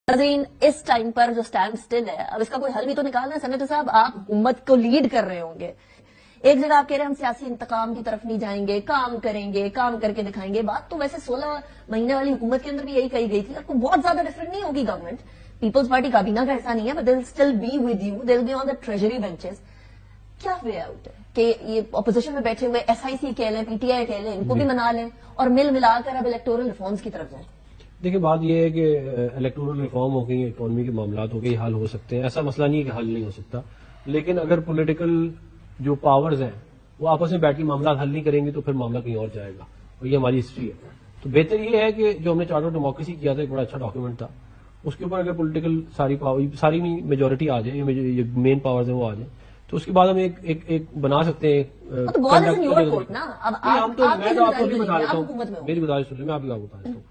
नाज़रीन, इस टाइम पर जो स्टैंड स्टिल है, अब इसका कोई हल भी तो निकालना है। सेनेटर साहब, आप हुकूमत को लीड कर रहे होंगे। एक जगह आप कह रहे हैं हम सियासी इंतकाम की तरफ नहीं जाएंगे, काम करेंगे, काम करके दिखाएंगे। बात तो वैसे 16 महीने वाली हुकूमत के अंदर भी यही कही गई थी। आपको बहुत ज्यादा डिफरेंट नहीं होगी गवर्नमेंट। पीपल्स पार्टी काबीना का ऐसा नहीं है, but they will still be with you, they will be on the treasury benches. क्या वे आउट है कि ये अपोजिशन में बैठे हुए SIC कह लें, PTI कह लें, इनको भी मना लें और मिल मिलाकर अब इलेक्टोरल रिफॉर्म्स की तरफ जाएं? देखिए, बात यह है कि इलेक्टोरल रिफॉर्म हो गई, इकोनॉमी के मामलात हो गए, हल हो सकते हैं। ऐसा मसला नहीं है कि हल नहीं हो सकता, लेकिन अगर पॉलिटिकल जो पावर्स हैं वो आपस में बैठ के मामला हल नहीं करेंगे तो फिर मामला कहीं और जाएगा, और ये हमारी हिस्ट्री है। तो बेहतर ये है कि जो हमने चार्टर ऑफ डेमोक्रेसी किया था, एक बड़ा अच्छा डॉक्यूमेंट था, उसके ऊपर अगर पॉलिटिकल सारी नहीं मेजोरिटी आ जाए, ये मेन पावर्स हैं वो आ जाए, तो उसके बाद हम एक बना सकते हैं। मैं तो आपको अभी बता देता हूँ, मेरी गुजारिश सुन, मैं आपकी बात बता देता हूँ।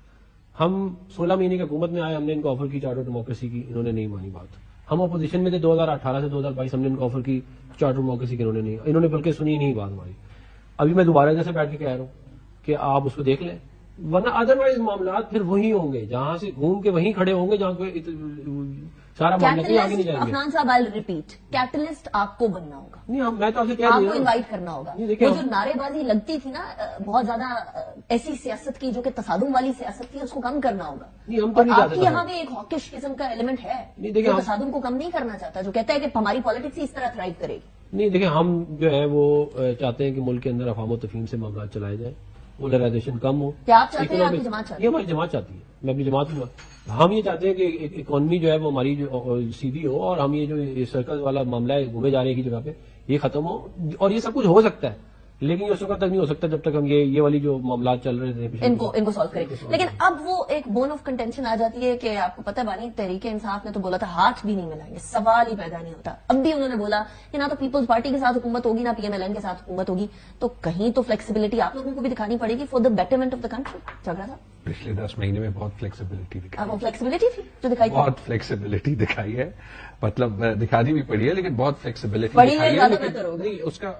हम 16 महीने की हुकूमत में आए, हमने इनको ऑफर की चार्टर ऑफ डेमोक्रेसी की, इन्होंने नहीं मानी बात। हम अपोजिशन में थे 2018 से 2022, हमने इनको ऑफर की चार्टर ऑफ डेमोक्रेसी की, इन्होंने बल्कि सुनी नहीं बात हमारी। अभी मैं दोबारा जैसे बैठ के कह रहा हूँ कि आप उसको देख लें, वरना अदरवाइज मामला फिर वही होंगे, जहां से घूम के वहीं खड़े होंगे जहां पे सारा मामला कहीं आगे नहीं जाएंगे। अफनान साहब, आई रिपीट, कैटलिस्ट आपको बनना होगा। नहीं, मैं तो आपसे कह रही हूं, आपको इनवाइट करना होगा। वो जो नारेबाजी लगती थी ना बहुत ज्यादा, ऐसी सियासत की जो कि तसादुम वाली सियासत थी, उसको कम करना होगा। नहीं, हम तो नहीं आपकी यहाँ भी एक हॉकिश किस्म का एलिमेंट है जो तसादुम को कम नहीं करना चाहता, जो कहता है कि हमारी पॉलिटिक्स ही इस तरह थ्राइव करेगी। नहीं, देखिए, हम जो है वो चाहते हैं कि मुल्क के अंदर अफवाह तफहीम से मामला चलाए जाए, पोलराइजेशन कम हो। क्या आप चाहते हैं? आपकी जमात चाहती है? ये हमारी जमात चाहती है, मैं अपनी जमात हूँ। हम ये चाहते हैं कि इकोनॉमी जो है वो हमारी जो सीधी हो, और हम ये जो सर्कल वाला मामला है घूमे जा रहे हैं की जगह पे, ये खत्म हो। और ये सब कुछ हो सकता है, लेकिन ये उस वक्त तक नहीं हो सकता जब तक हम ये वाली जो मामला चल रहे थे इनको सॉल्व करें। लेकिन अब वो एक बोन ऑफ कंटेंशन आ जाती है कि आपको पता है बानी, तहरीक इंसाफ ने तो बोला था हाथ भी नहीं मिलाएंगे, सवाल ही पैदा नहीं होता। अब भी उन्होंने बोला कि ना तो पीपल्स पार्टी के साथ हुकूमत होगी, ना PMLN के साथ हुकूमत होगी। तो कहीं तो फ्लेक्सिबिलिटी आप लोगों को भी दिखानी पड़ेगी for the betterment of the country. झगड़ा था पिछले 10 महीने में बहुत फ्लेक्सिबिलिटी दिखाई, वो फ्लेक्सिबिलिटी थी जो दिखाई, बहुत फ्लेक्सिबिलिटी दिखाई है, मतलब दिखानी भी पड़ी है, लेकिन बहुत फ्लेक्सिबिलिटी दिखाई है, लेकिन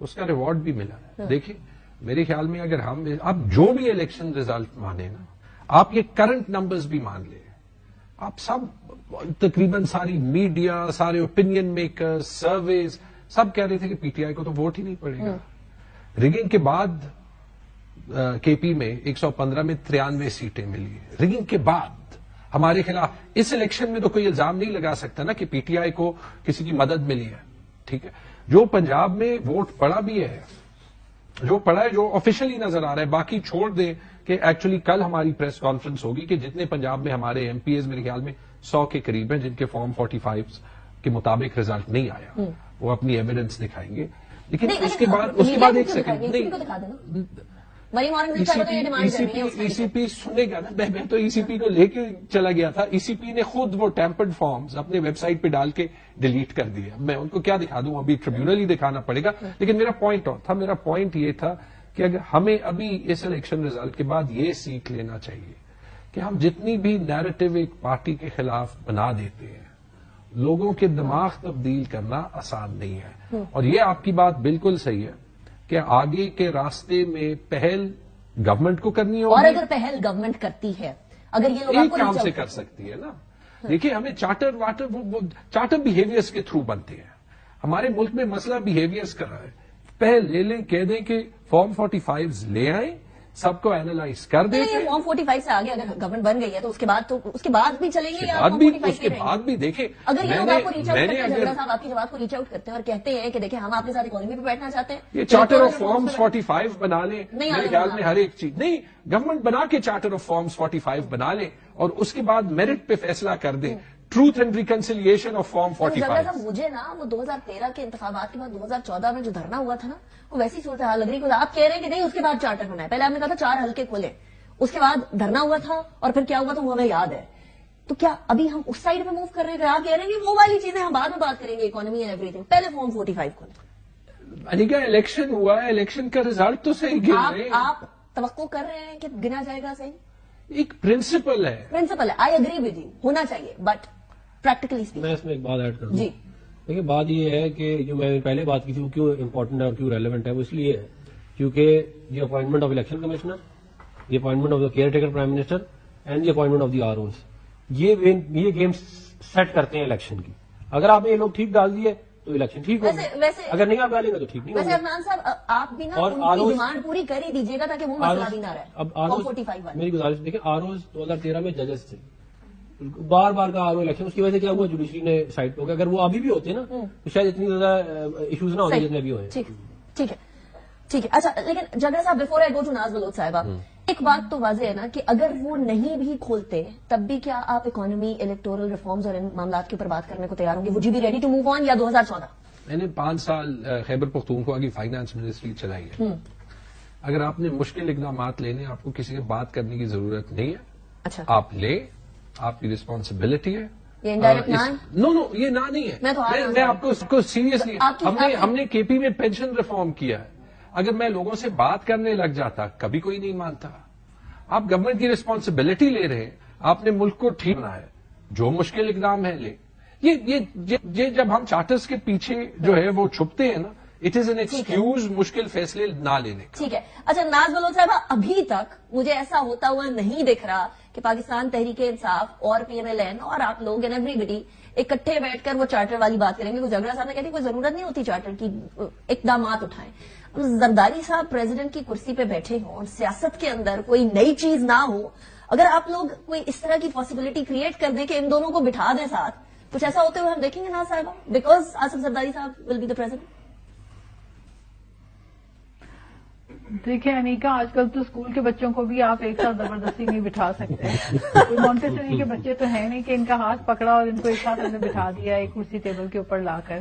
उसका रिवॉर्ड भी मिला। देखिए, मेरे ख्याल में अगर हम अब जो भी इलेक्शन रिजल्ट माने ना, आप ये करंट नंबर्स भी मान ले, आप सब तकरीबन सारी मीडिया, सारे ओपिनियन मेकर्स, सर्वेज सब कह रहे थे कि PTI को तो वोट ही नहीं पड़ेगा। रिगिंग के बाद KP में 115 में 93 सीटें मिली। रिगिंग के बाद हमारे खिलाफ इस इलेक्शन में तो कोई इल्जाम नहीं लगा सकता ना कि PTI को किसी की मदद मिली है। ठीक है, जो पंजाब में वोट पड़ा भी है, जो पड़ा है, जो ऑफिशियली नजर आ रहा है, बाकी छोड़ दें कि एक्चुअली कल हमारी प्रेस कॉन्फ्रेंस होगी कि जितने पंजाब में हमारे MPs मेरे ख्याल में 100 के करीब हैं जिनके फॉर्म 45 के मुताबिक रिजल्ट नहीं आया, वो अपनी एविडेंस दिखाएंगे। लेकिन उसके बाद एक सेकंड, ECP सुनेगा ना, मैं तो ECP को लेके चला गया था, ECP ने खुद वो टैंपर्ड फॉर्म्स अपने वेबसाइट पे डाल के डिलीट कर दिया। मैं उनको क्या दिखा दूं, अभी ट्रिब्यूनल ही दिखाना पड़ेगा। लेकिन मेरा पॉइंट और था, मेरा पॉइंट ये था कि अगर हमें अभी इस इलेक्शन रिजल्ट के बाद ये सीख लेना चाहिए कि हम जितनी भी नैरेटिव एक पार्टी के खिलाफ बना देते हैं, लोगों के दिमाग तब्दील करना आसान नहीं है। और ये आपकी बात बिल्कुल सही है कि आगे के रास्ते में पहल गवर्नमेंट को करनी होगी, और अगर पहल गवर्नमेंट करती है, अगर ये लोग एक काम से कर सकती है ना। देखिए, हमें चार्टर बिहेवियर्स के थ्रू बनते हैं। हमारे मुल्क में मसला बिहेवियर्स का है। पहल ले लें, कह दें कि फॉर्म 45 ले आए, सबको एनालाइज कर दें। फॉर्म 45 से आगे अगर गवर्नमेंट बन गई है तो उसके बाद भी चलेंगे, उसके बाद भी देखें। अगर ये लोग आपको रीच आउट करते हैं, झगड़ा साहब आपकी जमात को रीच आउट करते हैं और कहते हैं कि देखिए हम आपके साथ इकोनॉमी पे बैठना चाहते हैं, ये चार्टर ऑफ फॉर्म्स 45 बना लें, मेरे ख्याल में हर एक चीज नहीं, गवर्नमेंट बना के चार्टर ऑफ फॉर्म्स 45 बना लें और उसके बाद मेरिट पे फैसला कर दें, truth and reconciliation of form 45। मुझे ना वो 2013 के इंतखाबात के बाद 2014 में जो धरना हुआ था ना, वो वैसी सूरत हाल लग रही है। आप कह रहे हैं कि नहीं उसके बाद चार्टर बनाए, पहले आपने कहा था 4 हल्के खोले, उसके बाद धरना हुआ था और फिर क्या हुआ था वो हमें याद है। तो क्या अभी हम उस साइड पे मूव कर रहे हैं? आप कह रहे हैं कि वो वाली चीजें हम बाद में बात करेंगे, इकोनॉमी एंड एवरीथिंग, पहले फॉर्म 45 खोले। अनिका, इलेक्शन हुआ है, इलेक्शन का रिजल्ट तो सही गिन रहे हैं। आप तवक्को कर रहे हैं कि गिना जाएगा सही? एक प्रिंसिपल है, आई एग्री विद यू, होना चाहिए, बट प्रैक्टिकली स्पीकिंग। मैं इसमें एक बात ऐड कर दूं। जी, देखिए, बात ये है कि जो मैं पहले बात की थी वो क्यों इंपॉर्टेंट है और क्यों रेलेवेंट है, वो इसलिए है क्योंकि ये अपॉइंटमेंट ऑफ इलेक्शन कमिश्नर, ये appointment of the care taker prime minister and the appointment of the ROs, یہ گیم سیٹ کرتے ہیں الیکشن کی. اگر آپ نے یہ لوگ ٹھیک ڈال دیے تو الیکشن ٹھیک ہوگا, اگر نہیں آپ ڈالیں گے تو ٹھیک نہیں ویسے ہوگا. عدنان صاحب آپ بھی نا ان کی ڈیمانڈ پوری کر ہی دیجیے گا تاکہ وہ مسئلہ بھی نہ رہے. اب 45 میری گزارش دیکھیں, آروز 2013 میں ججز تھے, بار بار کا آرو الیکشن, اس کی وجہ سے کیا ہوا, جوڈیشری نے سائڈ پہ ہو گیا. اگر وہ ابھی بھی ہوتے نا تو شاید اتنی زیادہ ایشوز نہ ہوتے جتنے ابھی ہوئے. ٹھیک ہے. اچھا, لیکن جھگڑا صاحب بفور آئی گو ٹو ناز بلوچ صاحبہ, ایک بات تو واضح ہے نا کہ اگر وہ نہیں بھی کھولتے تب بھی کیا آپ اکانومی, الیکٹورل ریفارمز اور ان معاملات کے اوپر بات کرنے کو تیار ہوں گے؟ Would you be ready to move on, یا 2014؟ میں نے 5 سال خیبر پختونخوا کی فائنانس منسٹری چلائی ہے. اگر آپ نے مشکل اقدامات لینے, آپ کو کسی سے بات کرنے کی ضرورت نہیں ہے. اچھا, آپ لیں, آپ کی ریسپانسبلٹی ہے. یہ انڈائریکٹ نو یہ نہ نہیں ہے. میں آپ کو سیریسلی, ہم نے کے پی میں پینشن ریفارم کیا ہے. اگر میں لوگوں سے بات کرنے لگ جاتا, کبھی کوئی نہیں مانتا. آپ گورنمنٹ کی ریسپانسبلٹی لے رہے ہیں, آپ نے ملک کو ٹھیک کرنا ہے, جو مشکل اقدام ہے لے. یہ جب ہم چارٹرز کے پیچھے جو ہے وہ چھپتے ہیں نا, اٹ از این ایکسکیوز مشکل فیصلے نہ لینے کا. ٹھیک ہے. اچھا ناز بلوچ صاحبہ, ابھی تک مجھے ایسا ہوتا ہوا نہیں دکھ رہا کہ پاکستان تحریک انصاف اور پی ایم ایل این اور آپ لوگ اینڈ ایوری بڈی اکٹھے بیٹھ کر وہ چارٹر والی بات کریں گے. وہ جھگڑا صاحب نے کہتی کوئی ضرورت نہیں ہوتی چارٹر کی, اقدامات اٹھائیں. زرداری صاحب پریزیڈنٹ کی کرسی پہ بیٹھے ہوں اور سیاست کے اندر کوئی نئی چیز نہ ہو, اگر آپ لوگ کوئی اس طرح کی پاسبلٹی کریٹ کر دیں کہ ان دونوں کو بٹھا دیں ساتھ, کچھ ایسا ہوتے ہوئے ہم دیکھیں گے نا صاحبہ, بیکاز آصف زرداری صاحب ول بی دا پریزیڈنٹ. دیکھیں انیکا, آج کل تو اسکول کے بچوں کو بھی آپ ایک ساتھ زبردستی نہیں بٹھا سکتے. کوئی مونٹیسری کے بچے تو ہیں نہیں کہ ان کا ہاتھ پکڑا اور ان کو ایک ساتھ ہم نے بٹھا دیا ایک کرسی ٹیبل کے اوپر لا کر.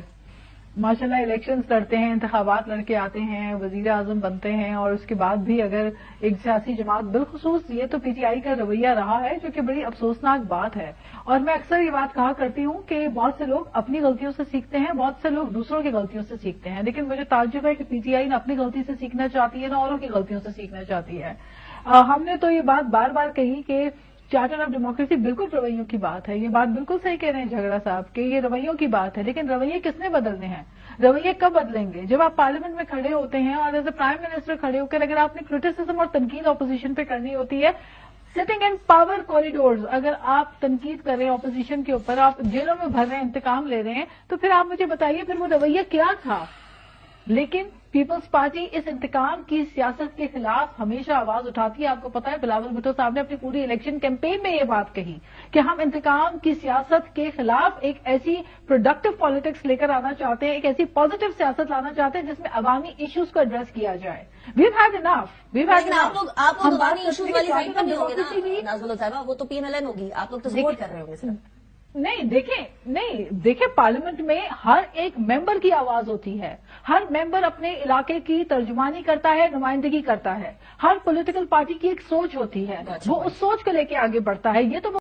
ماشاءاللہ الیکشنز لڑتے ہیں, انتخابات لڑ کے آتے ہیں, وزیر اعظم بنتے ہیں, اور اس کے بعد بھی اگر ایک سیاسی جماعت, بالخصوص یہ تو پی ٹی آئی کا رویہ رہا ہے جو کہ بڑی افسوسناک بات ہے. اور میں اکثر یہ بات کہا کرتی ہوں کہ بہت سے لوگ اپنی غلطیوں سے سیکھتے ہیں, بہت سے لوگ دوسروں کی غلطیوں سے سیکھتے ہیں, لیکن مجھے تعجب ہے کہ پی ٹی آئی نہ اپنی غلطی سے سیکھنا چاہتی ہے نہ اوروں کی غلطیوں سے سیکھنا چاہتی ہے. ہم نے تو یہ بات بار بار کہی کہ چارٹر آف ڈیموکریسی بالکل رویوں کی بات ہے. یہ بات بالکل صحیح کہہ رہے ہیں جھگڑا صاحب کہ یہ رویوں کی بات ہے, لیکن رویے کس نے بدلنے ہیں؟ رویے کب بدلیں گے؟ جب آپ پارلیمنٹ میں کھڑے ہوتے ہیں اور ایز اے پرائم منسٹر کھڑے ہو کر اگر آپ نے کرٹیسزم اور تنقید اپوزیشن پہ کرنی ہوتی ہے, سٹنگ ان پاور کوریڈورز, اگر آپ تنقید کر رہے ہیں اپوزیشن کے اوپر, آپ جیلوں میں بھر رہے ہیں, انتقام لے رہے ہیں, تو پھر آپ مجھے بتائیے پھر وہ رویہ کیا تھا؟ لیکن پیپلز پارٹی اس انتقام کی سیاست کے خلاف ہمیشہ آواز اٹھاتی ہے. آپ کو پتا ہے بلاول بھٹو صاحب نے اپنی پوری الیکشن کیمپین میں یہ بات کہی کہ ہم انتقام کی سیاست کے خلاف ایک ایسی پروڈکٹیو پالیٹکس لے کر آنا چاہتے ہیں, ایک ایسی پازیٹیو سیاست لانا چاہتے ہیں جس میں عوامی ایشوز کو ایڈریس کیا جائے. ویو ہیڈ انف. آپ لوگ عوامی ایشوز والی سائڈ پر نہیں ہوں گے نا ناز بلوچ صاحبہ, وہ تو پی ایم ایل این ہوگی, آپ لوگ تو سپورٹ کر رہے ہوں گے. نہیں دیکھیں پارلیمنٹ میں ہر ایک ممبر کی آواز ہوتی ہے, ہر ممبر اپنے علاقے کی ترجمانی کرتا ہے, نمائندگی کرتا ہے. ہر پولیٹیکل پارٹی کی ایک سوچ ہوتی ہے, وہ اس سوچ کو لے کے آگے بڑھتا ہے. یہ تو